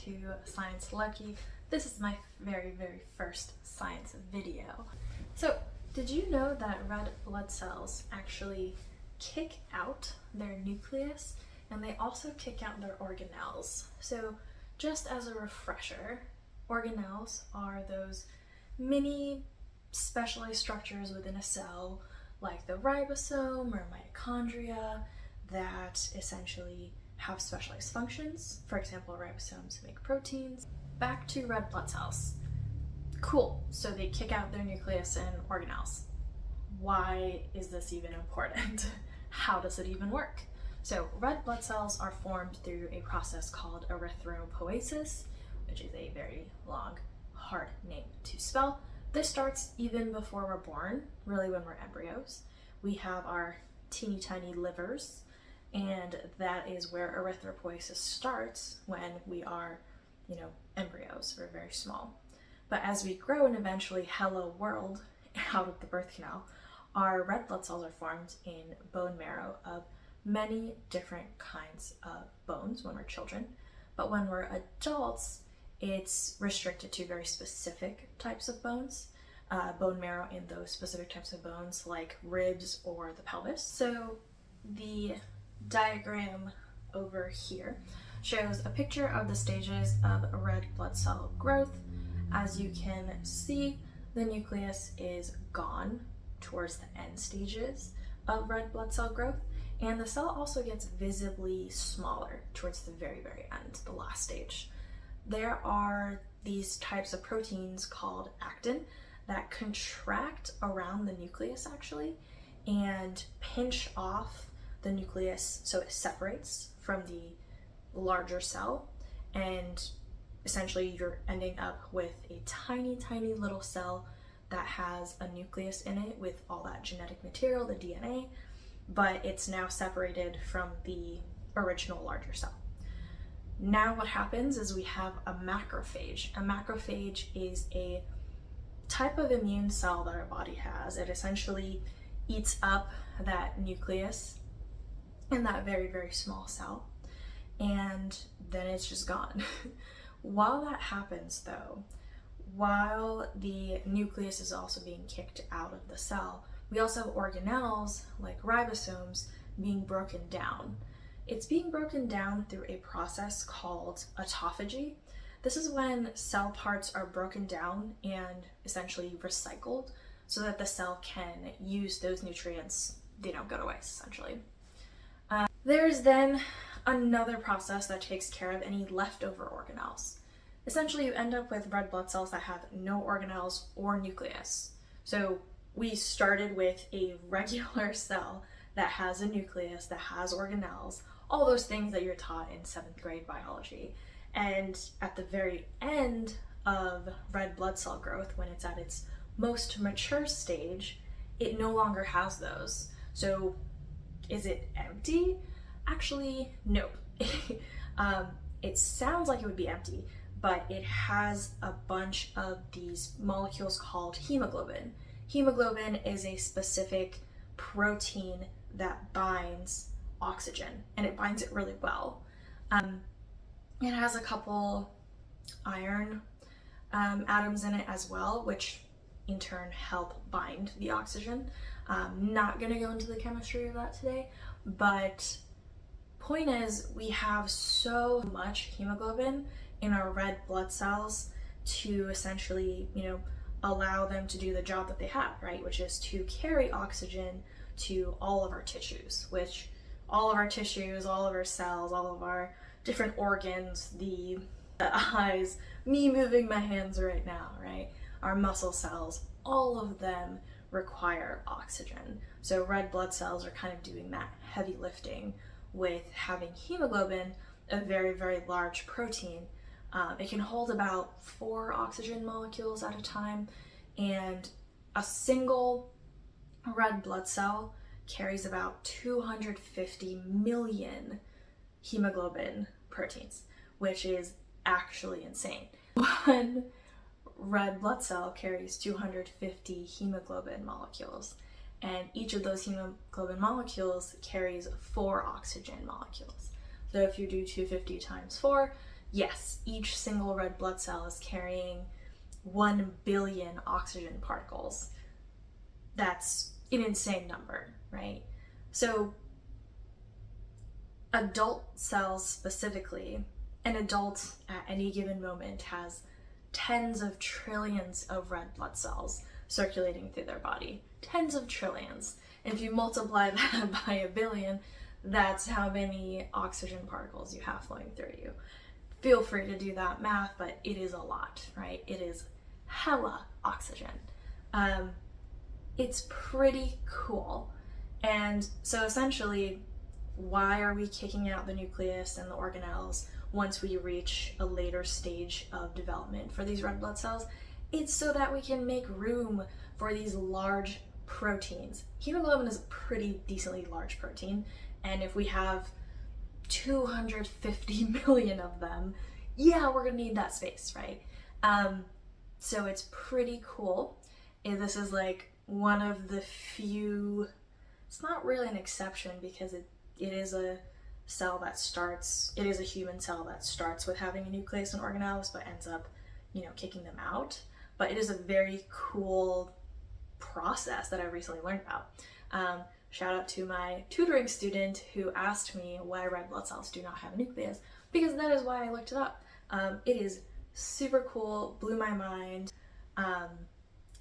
to Science Lucky. This is my very first science video. So, did you know that red blood cells actually kick out their nucleus and they also kick out their organelles? So, just as a refresher, organelles are those mini specialized structures within a cell like the ribosome or mitochondria that essentially have specialized functions. For example, ribosomes make proteins. Back to red blood cells. Cool, so they kick out their nucleus and organelles. Why is this even important? How does it even work? So red blood cells are formed through a process called erythropoiesis, which is a very long, hard name to spell. This starts even before we're born, really when we're embryos. We have our teeny tiny livers, and that is where erythropoiesis starts when we are, embryos. We're very small. But as we grow and eventually hello world out of the birth canal, our red blood cells are formed in bone marrow of many different kinds of bones when we're children. But when we're adults, it's restricted to very specific types of bones, bone marrow in those specific types of bones like ribs or the pelvis. So the diagram over here shows a picture of the stages of red blood cell growth. As you can see, the nucleus is gone towards the end stages of red blood cell growth, and the cell also gets visibly smaller towards the very end, the last stage. There are these types of proteins called actin that contract around the nucleus actually and pinch off the nucleus so it separates from the larger cell, and essentially you're ending up with a tiny little cell that has a nucleus in it with all that genetic material, the DNA, but it's now separated from the original larger cell. Now what happens is we have a macrophage. A macrophage is a type of immune cell that our body has. It essentially eats up that nucleus in that very small cell, and then it's just gone. While that happens though, while the nucleus is also being kicked out of the cell, we also have organelles like ribosomes being broken down. It's being broken down through a process called autophagy. This is when cell parts are broken down and essentially recycled so that the cell can use those nutrients. They don't go to waste, essentially. There's then another process that takes care of any leftover organelles. Essentially, you end up with red blood cells that have no organelles or nucleus. So we started with a regular cell that has a nucleus, that has organelles, all those things that you're taught in 7th grade biology. And at the very end of red blood cell growth, when it's at its most mature stage, it no longer has those. So is it empty? Actually, no. It sounds like it would be empty, but it has a bunch of these molecules called hemoglobin. Hemoglobin is a specific protein that binds oxygen, and it binds it really well. It has a couple iron atoms in it as well, which in turn help bind the oxygen. Not gonna go into the chemistry of that today, but point is we have so much hemoglobin in our red blood cells to essentially, allow them to do the job that they have, right? Which is to carry oxygen to all of our tissues, which all of our tissues, all of our cells, all of our different organs, the eyes, me moving my hands right now, right? Our muscle cells, all of them require oxygen. So red blood cells are kind of doing that heavy lifting with having hemoglobin, a very large protein. It can hold about 4 oxygen molecules at a time, and a single red blood cell carries about 250 million hemoglobin proteins, which is actually insane. One red blood cell carries 250 hemoglobin molecules, and each of those hemoglobin molecules carries 4 oxygen molecules. So if you do 250 times 4, yes, each single red blood cell is carrying 1 billion oxygen particles. That's an insane number, right? So adult cells specifically, an adult at any given moment has tens of trillions of red blood cells circulating through their body. Tens of trillions. And if you multiply that by 1 billion, that's how many oxygen particles you have flowing through you. Feel free to do that math, but it is a lot, right? It is hella oxygen. It's pretty cool. And so essentially, why are we kicking out the nucleus and the organelles once we reach a later stage of development for these red blood cells? It's so that we can make room for these large proteins. Hemoglobin is a pretty decently large protein, and if we have 250 million of them, yeah, we're gonna need that space, right? So it's pretty cool. And this is like one of the few, it's not really an exception because it is a cell that starts, it is a human cell that starts with having a nucleus and organelles, but ends up, kicking them out. But it is a very cool process that I recently learned about. Shout out to my tutoring student who asked me why red blood cells do not have a nucleus, because that is why I looked it up. It is super cool, blew my mind.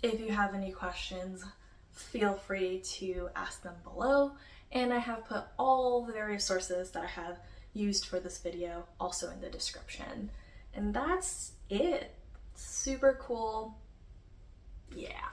If you have any questions, feel free to ask them below. And I have put all the various sources that I have used for this video also in the description. And that's it. Super cool. Yeah.